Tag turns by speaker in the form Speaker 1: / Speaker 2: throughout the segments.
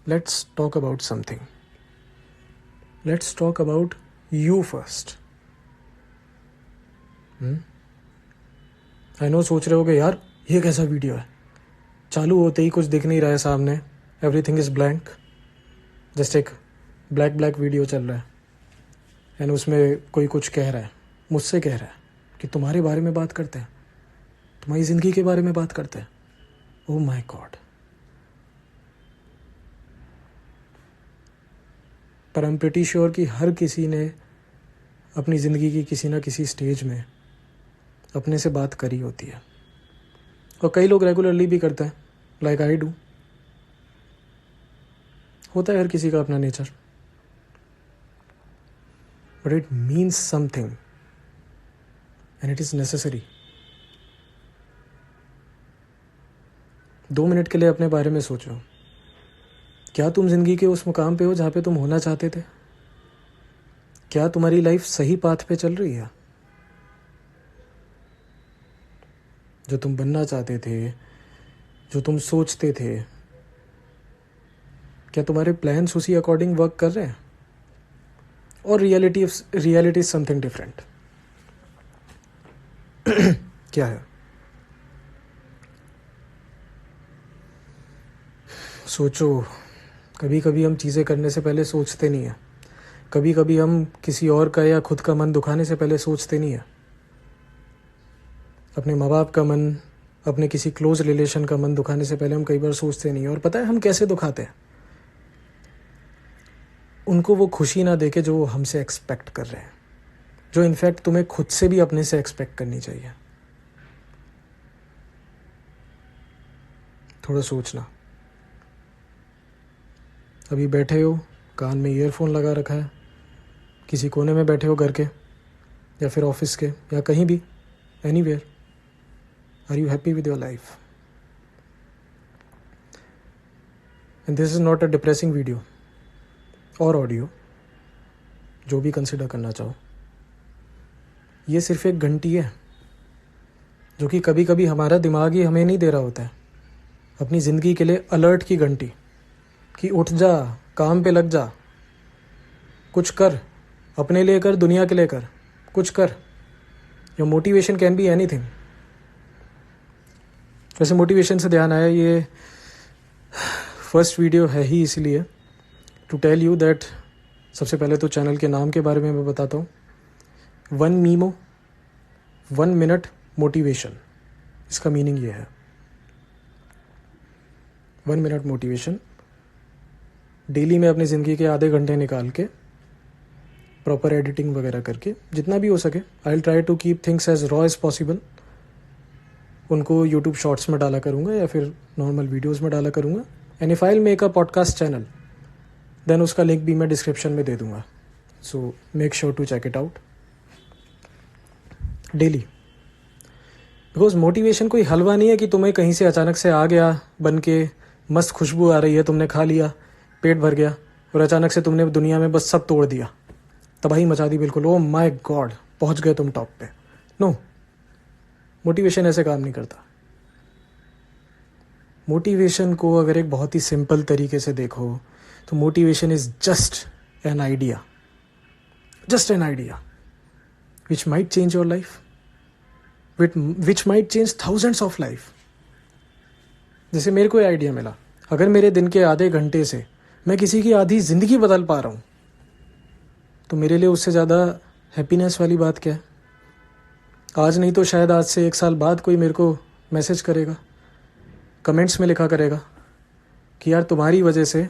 Speaker 1: let's talk about something. Let's talk about you first. I know सोच रहे होगे यार ये कैसा वीडियो है, चालू होते ही कुछ दिख नहीं रहा है सामने, एवरीथिंग इज ब्लैंक, जस्ट एक ब्लैक वीडियो चल रहा है एंड उसमें कोई कुछ कह रहा है, मुझसे कह रहा है कि तुम्हारे बारे में बात करते हैं, तुम्हारी ज़िंदगी के बारे में बात करते हैं. Oh my God. पर आई एम प्रीटी श्योर कि हर किसी ने अपनी ज़िंदगी की किसी ना किसी स्टेज में अपने से बात करी होती है, और कई लोग रेगुलरली भी करते हैं, लाइक आई डू. होता है हर किसी का अपना nature, but it means something and it is necessary. 2 minute के लिए अपने बारे में सोचो. क्या तुम जिंदगी के उस मुकाम पे हो जहाँ पे तुम होना चाहते थे? क्या तुम्हारी लाइफ सही पाथ पे चल रही है? जो तुम बनना चाहते थे, जो तुम सोचते थे, क्या तुम्हारे प्लान्स उसी अकॉर्डिंग वर्क कर रहे हैं, और रियलिटी इज समथिंग डिफरेंट? क्या है? सोचो. कभी कभी हम चीज़ें करने से पहले सोचते नहीं हैं. कभी कभी हम किसी और का या खुद का मन दुखाने से पहले सोचते नहीं हैं. अपने माँ बाप का मन, अपने किसी क्लोज रिलेशन का मन दुखाने से पहले हम कई बार सोचते नहीं हैं. और पता है हम कैसे दुखाते हैं? उनको वो खुशी ना देके जो वो हमसे एक्सपेक्ट कर रहे हैं, जो इनफैक्ट तुम्हें खुद से भी अपने से एक्सपेक्ट करनी चाहिए. थोड़ा सोचना. अभी बैठे हो, कान में ईयरफोन लगा रखा है, किसी कोने में बैठे हो घर के या फिर ऑफिस के या कहीं भी, anywhere. Are you happy with your life? And this is not a depressing video और ऑडियो, जो भी कंसिडर करना चाहो. ये सिर्फ एक घंटी है जो कि कभी कभी हमारा दिमाग ही हमें नहीं दे रहा होता है. अपनी ज़िंदगी के लिए अलर्ट की घंटी कि उठ जा, काम पे लग जा, कुछ कर, अपने लिए कर, दुनिया के लिए कर, कुछ कर. Your motivation can be anything. वैसे मोटिवेशन से ध्यान आया, ये फर्स्ट वीडियो है ही इसलिए टू टेल यू दैट. सबसे पहले तो चैनल के नाम के बारे में मैं बताता हूँ. 1 मीमो, 1 मिनट मोटिवेशन. इसका मीनिंग ये है, 1 मिनट मोटिवेशन. डेली में अपनी ज़िंदगी के आधे घंटे निकाल के प्रॉपर एडिटिंग वगैरह करके, जितना भी हो सके, I will try to keep things as raw as possible. उनको यूट्यूब शॉर्ट्स में डाला करूँगा या फिर नॉर्मल वीडियोस में डाला करूँगा. And if I will make a podcast channel, then उसका लिंक भी मैं डिस्क्रिप्शन में दे दूँगा. So make sure to check it out daily. Because motivation कोई हलवा नहीं है कि तुम्हें कहीं से अचानक से आ गया बन के, मस्त खुशबू आ रही है, तुमने खा लिया, पेट भर गया और अचानक से तुमने दुनिया में बस सब तोड़ दिया, तबाही मचा दी बिल्कुल. ओ माय गॉड, पहुंच गए तुम टॉप पे. नो, मोटिवेशन ऐसे काम नहीं करता. मोटिवेशन को अगर एक बहुत ही सिंपल तरीके से देखो तो motivation is just an idea, which might change your life, which might change thousands of life. जैसे मेरे को आइडिया मिला, अगर मेरे दिन के आधे घंटे से मैं किसी की आधी ज़िंदगी बदल पा रहा हूँ, तो मेरे लिए उससे ज़्यादा हैप्पीनेस वाली बात क्या है? आज नहीं तो शायद आज से 1 साल बाद कोई मेरे को मैसेज करेगा, कमेंट्स में लिखा करेगा कि यार तुम्हारी वजह से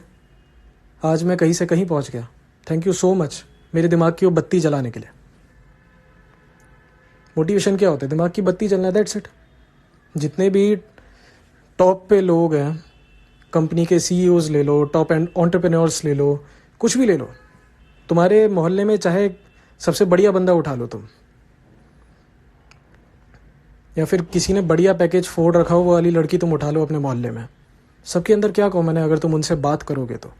Speaker 1: आज मैं कहीं से कहीं पहुँच गया, थैंक यू सो मच, मेरे दिमाग की वो बत्ती जलाने के लिए. मोटिवेशन क्या होता है? दिमाग की बत्ती जलना, दैट्स इट. जितने भी टॉप पे लोग हैं, कंपनी के सीईओज ले लो, टॉप एंड एंटरप्रेन्योर्स ले लो, कुछ भी ले लो, तुम्हारे मोहल्ले में चाहे सबसे बढ़िया बंदा उठा लो तुम, या फिर किसी ने बढ़िया पैकेज फोड़ रखा हो वो वाली लड़की तुम उठा लो अपने मोहल्ले में, सबके अंदर क्या कॉमन है? अगर तुम उनसे बात करोगे तो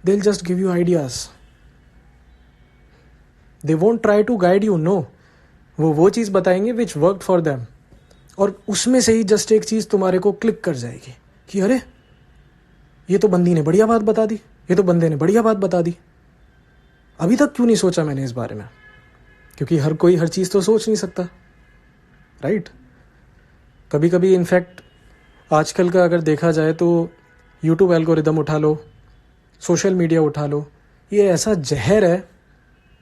Speaker 1: they will just give you ideas. They won't try to guide you, no. वो चीज़ बताएंगे विच वर्कड फॉर देम, और उसमें से ही जस्ट एक चीज़ तुम्हारे को क्लिक कर जाएगी कि अरे ये तो बंदी ने बढ़िया बात बता दी, ये तो बंदे ने बढ़िया बात बता दी, अभी तक क्यों नहीं सोचा मैंने इस बारे में? क्योंकि हर कोई हर चीज़ तो सोच नहीं सकता, राइट? कभी कभी इनफैक्ट आजकल का अगर देखा जाए तो यूट्यूब एल्गोरिदम उठा लो, सोशल मीडिया उठा लो, ये ऐसा जहर है।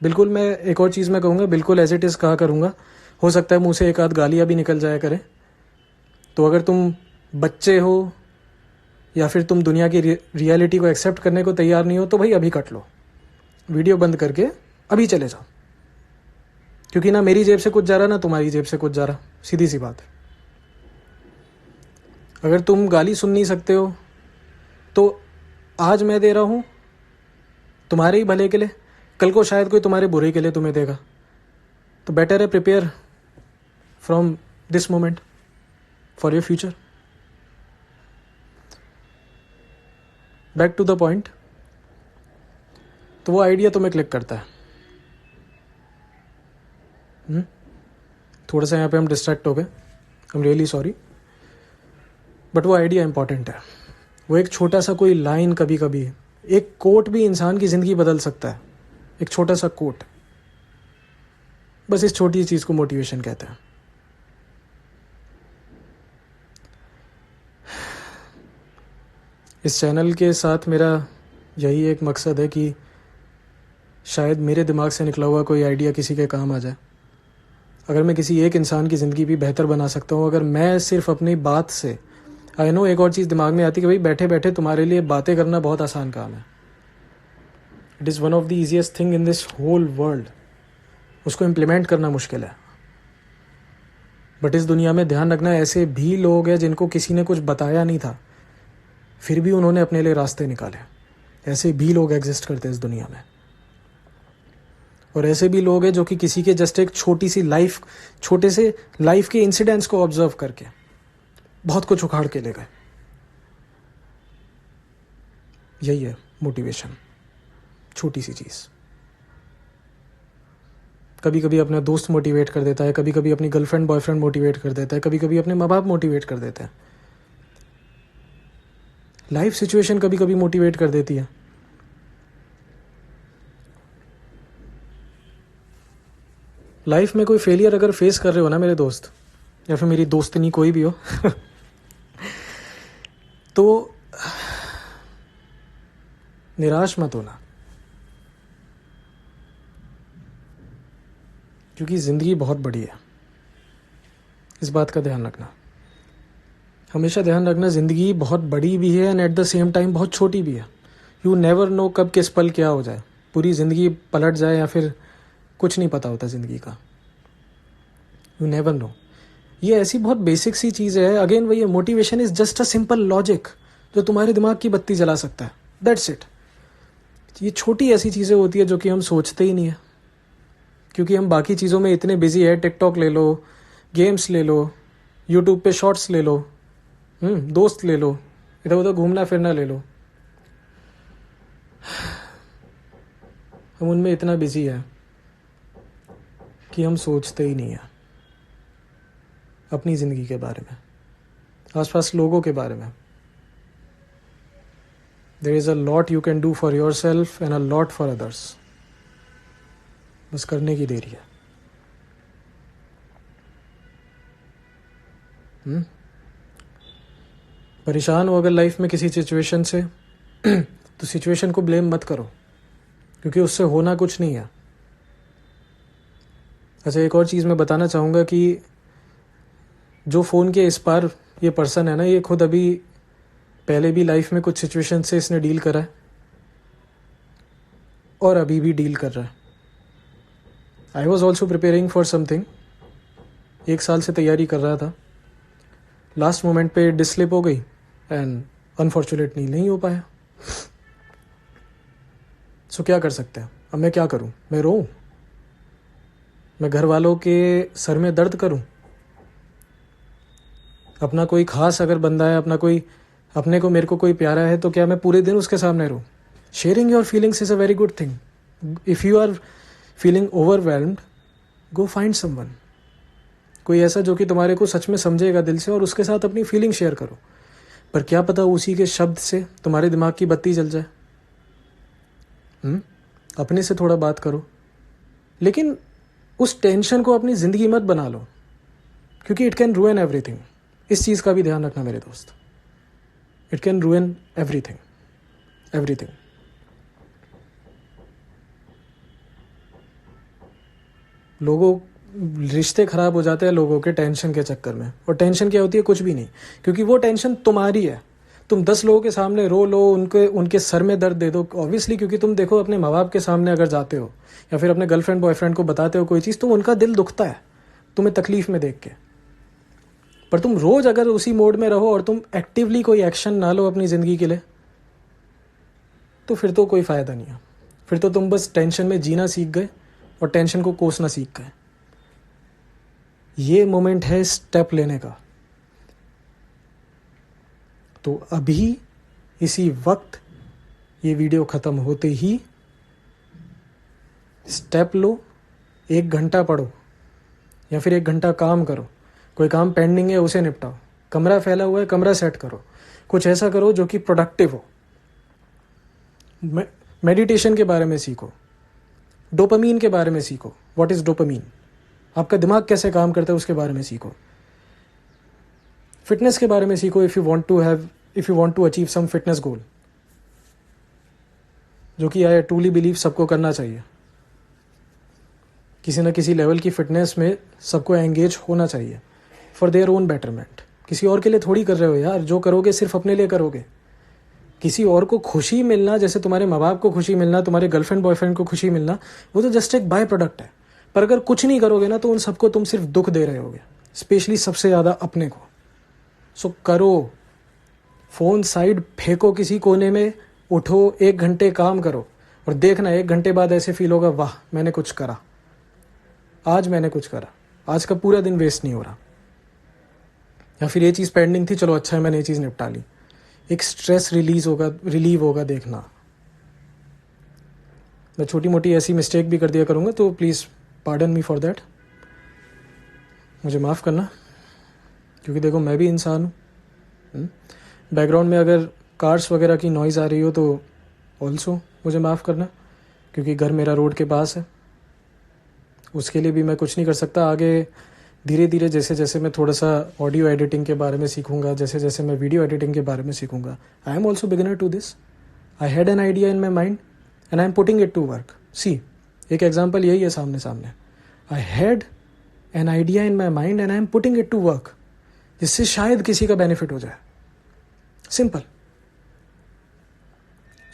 Speaker 1: बिल्कुल, मैं एक और चीज़ मैं कहूँगा, बिल्कुल एज इट इज़ कहा करूँगा, हो सकता है मुँह से एक आध गालियाँ भी निकल जाया करें। तो अगर तुम बच्चे हो या फिर तुम दुनिया की रियलिटी को एक्सेप्ट करने को तैयार नहीं हो तो भाई अभी कट लो, वीडियो बंद करके अभी चले जाओ। क्योंकि ना मेरी जेब से कुछ जा रहा, ना तुम्हारी जेब से कुछ जा रहा, सीधी सी बात है। अगर तुम गाली सुन नहीं सकते हो तो आज मैं दे रहा हूँ तुम्हारे ही भले के लिए, कल को शायद कोई तुम्हारे बुरे के लिए तुम्हें देगा। तो बेटर है prepare from this moment for your future. Back to the point. तो वो आइडिया तुम्हें क्लिक करता है। थोड़ा सा यहाँ पे हम डिस्ट्रैक्ट हो गए, I am really sorry, but वो आइडिया इंपॉर्टेंट है। वो एक छोटा सा कोई लाइन, कभी कभी एक कोट भी इंसान की ज़िंदगी बदल सकता है। एक छोटा सा कोट, बस इस छोटी चीज़ को मोटिवेशन कहते हैं। इस चैनल के साथ मेरा यही एक मकसद है कि शायद मेरे दिमाग से निकला हुआ कोई आइडिया किसी के काम आ जाए। अगर मैं किसी एक इंसान की ज़िंदगी भी बेहतर बना सकता हूँ, अगर मैं सिर्फ अपनी बात से, आई नो एक और चीज़ दिमाग में आती है कि भाई बैठे बैठे तुम्हारे लिए बातें करना बहुत आसान काम है। It is one of the easiest thing in this whole world. उसको इम्प्लीमेंट करना मुश्किल है। बट इस दुनिया में ध्यान रखना, ऐसे भी लोग हैं जिनको किसी ने कुछ बताया नहीं था, फिर भी उन्होंने अपने लिए रास्ते निकाले। ऐसे भी लोग एग्जिस्ट करते हैं इस दुनिया में। और ऐसे भी लोग हैं जो कि किसी के जस्ट एक छोटे से लाइफ के इंसिडेंट्स को ऑब्जर्व करके बहुत कुछ उखाड़ के ले गए। यही है मोटिवेशन, छोटी सी चीज़। कभी कभी अपना दोस्त मोटिवेट कर देता है, कभी कभी अपनी गर्लफ्रेंड बॉयफ्रेंड मोटिवेट कर देता है, कभी कभी अपने माँ बाप मोटिवेट कर देते हैं। लाइफ सिचुएशन कभी कभी मोटिवेट कर देती है। लाइफ में कोई फेलियर अगर फेस कर रहे हो ना मेरे दोस्त, या फिर मेरी दोस्तनी कोई भी हो तो निराश मत होना, क्योंकि ज़िंदगी बहुत बड़ी है। इस बात का ध्यान रखना, हमेशा ध्यान रखना, ज़िंदगी बहुत बड़ी भी है and at the same time बहुत छोटी भी है। यू नेवर नो कब किस पल क्या हो जाए, पूरी ज़िंदगी पलट जाए या फिर कुछ नहीं पता होता ज़िंदगी का। You never know. ये ऐसी बहुत बेसिक सी चीज़ है। अगेन वही है, motivation is just a simple logic जो तुम्हारे दिमाग की बत्ती जला सकता है, दैट्स इट। ये छोटी ऐसी चीज़ें होती है जो कि हम सोचते ही नहीं है, क्योंकि हम बाकी चीज़ों में इतने बिजी है। टिकटॉक ले लो, गेम्स ले लो, यूट्यूब पे शॉर्ट्स ले लो, दोस्त ले लो, इधर उधर घूमना फिरना ले लो, हम उनमें इतना बिजी है कि हम सोचते ही नहीं है अपनी ज़िंदगी के बारे में, आसपास लोगों के बारे में। There is a lot you can do for yourself and a lot for others. बस करने की देरी है। परेशान हो अगर लाइफ में किसी सिचुएशन से तो सिचुएशन को ब्लेम मत करो, क्योंकि उससे होना कुछ नहीं है। अच्छा, एक और चीज़ मैं बताना चाहूँगा कि जो फ़ोन के इस पार ये पर्सन है ना, ये खुद अभी पहले भी लाइफ में कुछ सिचुएशन से इसने डील करा है और अभी भी डील कर रहा है। I was also preparing for something, 1 साल से तैयारी कर रहा था। लास्ट मोमेंट पे डिस्लिप हो गई एंड अनफॉर्चुनेटली नहीं हो पाया। सो क्या कर सकते हैं? अब मैं क्या करूं? मैं रोऊं? मैं घर वालों के सर में दर्द करूं? अपना कोई खास अगर बंदा है, अपने को मेरे को कोई प्यारा है, तो क्या मैं पूरे दिन उसके सामने रहूं? Sharing your feelings is a very good thing. If you are feeling overwhelmed, go find someone, कोई ऐसा जो कि तुम्हारे को सच में समझेगा दिल से, और उसके साथ अपनी फीलिंग शेयर करो। पर क्या पता उसी के शब्द से तुम्हारे दिमाग की बत्ती जल जाए। अपने से थोड़ा बात करो, लेकिन उस टेंशन को अपनी ज़िंदगी मत बना लो, क्योंकि इट कैन रूइन एवरीथिंग। इस चीज़ का भी ध्यान रखना मेरे दोस्त, इट कैन रूइन एवरीथिंग, एवरीथिंग। लोगों रिश्ते ख़राब हो जाते हैं लोगों के टेंशन के चक्कर में। और टेंशन क्या होती है? कुछ भी नहीं, क्योंकि वो टेंशन तुम्हारी है। तुम 10 लोगों के सामने रो लो, उनके सर में दर्द दे दो, ऑब्वियसली, क्योंकि तुम देखो अपने माँ बाप के सामने अगर जाते हो या फिर अपने गर्लफ्रेंड बॉयफ्रेंड को बताते हो कोई चीज़, तो उनका दिल दुखता है तुम्हें तकलीफ में देख के। पर तुम रोज़ अगर उसी मोड में रहो और तुम एक्टिवली कोई एक्शन ना लो अपनी ज़िंदगी के लिए, तो फिर तो कोई फ़ायदा नहीं है। फिर तो तुम बस टेंशन में जीना सीख गए और टेंशन को कोसना सीख गए। ये मोमेंट है स्टेप लेने का। तो अभी इसी वक्त ये वीडियो ख़त्म होते ही स्टेप लो। 1 घंटा पढ़ो या फिर 1 घंटा काम करो। कोई काम पेंडिंग है उसे निपटाओ। कमरा फैला हुआ है, कमरा सेट करो। कुछ ऐसा करो जो कि प्रोडक्टिव हो। मेडिटेशन के बारे में सीखो, डोपामीन के बारे में सीखो। What is dopamine? आपका दिमाग कैसे काम करता है उसके बारे में सीखो। फिटनेस के बारे में सीखो if you want to achieve some fitness goal, जो कि आई ट्रूली बिलीव सबको करना चाहिए। किसी न किसी लेवल की फिटनेस में सबको एंगेज होना चाहिए फॉर देयर ओन बेटरमेंट। किसी और के लिए थोड़ी कर रहे हो यार, जो करोगे सिर्फ अपने लिए करोगे। किसी और को खुशी मिलना, जैसे तुम्हारे माँ बाप को खुशी मिलना, तुम्हारे गर्लफ्रेंड बॉयफ्रेंड को खुशी मिलना, वो तो जस्ट एक बाय प्रोडक्ट है। पर अगर कुछ नहीं करोगे ना, तो उन सबको तुम सिर्फ दुख दे रहे होगे, स्पेशली सबसे ज़्यादा अपने को। सो करो, फ़ोन साइड फेंको किसी कोने में, उठो, 1 घंटे काम करो और देखना 1 घंटे बाद ऐसे फील होगा, वाह मैंने कुछ करा, आज मैंने कुछ करा, आज का पूरा दिन वेस्ट नहीं हो रहा। या फिर ये चीज़ पेंडिंग थी, चलो अच्छा है मैंने ये चीज़ निपटा ली। एक स्ट्रेस रिलीव होगा देखना। मैं छोटी मोटी ऐसी मिस्टेक भी कर दिया करूँगा, तो please pardon me for that, मुझे माफ़ करना, क्योंकि देखो मैं भी इंसान हूँ। बैकग्राउंड में अगर कार्स वगैरह की नॉइज़ आ रही हो तो ऑल्सो मुझे माफ़ करना, क्योंकि घर मेरा रोड के पास है। उसके लिए भी मैं कुछ नहीं कर सकता। आगे धीरे धीरे जैसे जैसे मैं थोड़ा सा ऑडियो एडिटिंग के बारे में सीखूंगा, जैसे जैसे मैं वीडियो एडिटिंग के बारे में सीखूंगा, I am also beginner to this. I had an idea in my mind and I am putting it to work. See, एक एग्जाम्पल यही है सामने सामने। I had an idea in my mind and I am putting it to work, जिससे शायद किसी का benefit हो जाए। सिंपल।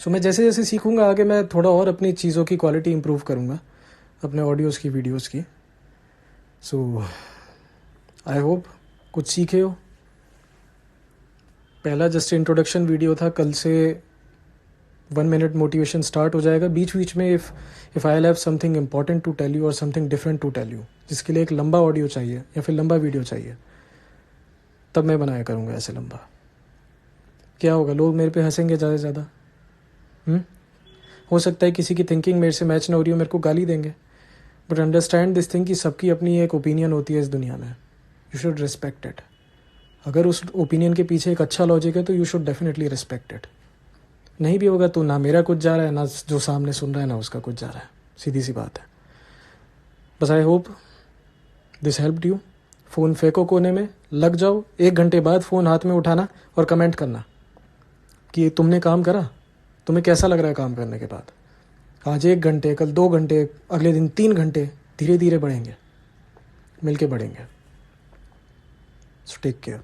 Speaker 1: सो मैं जैसे जैसे सीखूंगा आगे, मैं थोड़ा और अपनी चीज़ों की क्वालिटी इंप्रूव करूंगा, अपने ऑडियोज़ की, वीडियोज़ की। सो आई होप कुछ सीखे हो। पहला जस्ट इंट्रोडक्शन वीडियो था। कल से 1 मिनट मोटिवेशन स्टार्ट हो जाएगा। बीच बीच में if I have something important to tell you और something different to tell you, जिसके लिए एक लंबा ऑडियो चाहिए या फिर लंबा वीडियो चाहिए, तब मैं बनाया करूँगा ऐसे लंबा। क्या होगा, लोग मेरे पे हंसेंगे ज़्यादा से ज़्यादा। हो सकता है किसी की थिंकिंग मेरे से मैच ना हो रही हो, मेरे को गाली देंगे। बट अंडरस्टैंड दिस थिंग कि सबकी अपनी एक ओपिनियन होती है इस दुनिया में। You should respect it. अगर उस ओपिनियन के पीछे एक अच्छा लॉजिक है तो you should definitely respect it. नहीं भी होगा तो ना मेरा कुछ जा रहा है, ना जो सामने सुन रहा है ना उसका कुछ जा रहा है। सीधी सी बात है। बस I hope this helped you. Phone फेंको कोने में, लग जाओ। 1 घंटे बाद फ़ोन हाथ में उठाना और कमेंट करना कि तुमने काम करा, तुम्हें कैसा लग रहा है काम करने के बाद। आज 1 घंटे, कल 2 घंटे, अगले दिन 3 घंटे, धीरे धीरे बढ़ेंगे, मिलके बढ़ेंगे। So take care.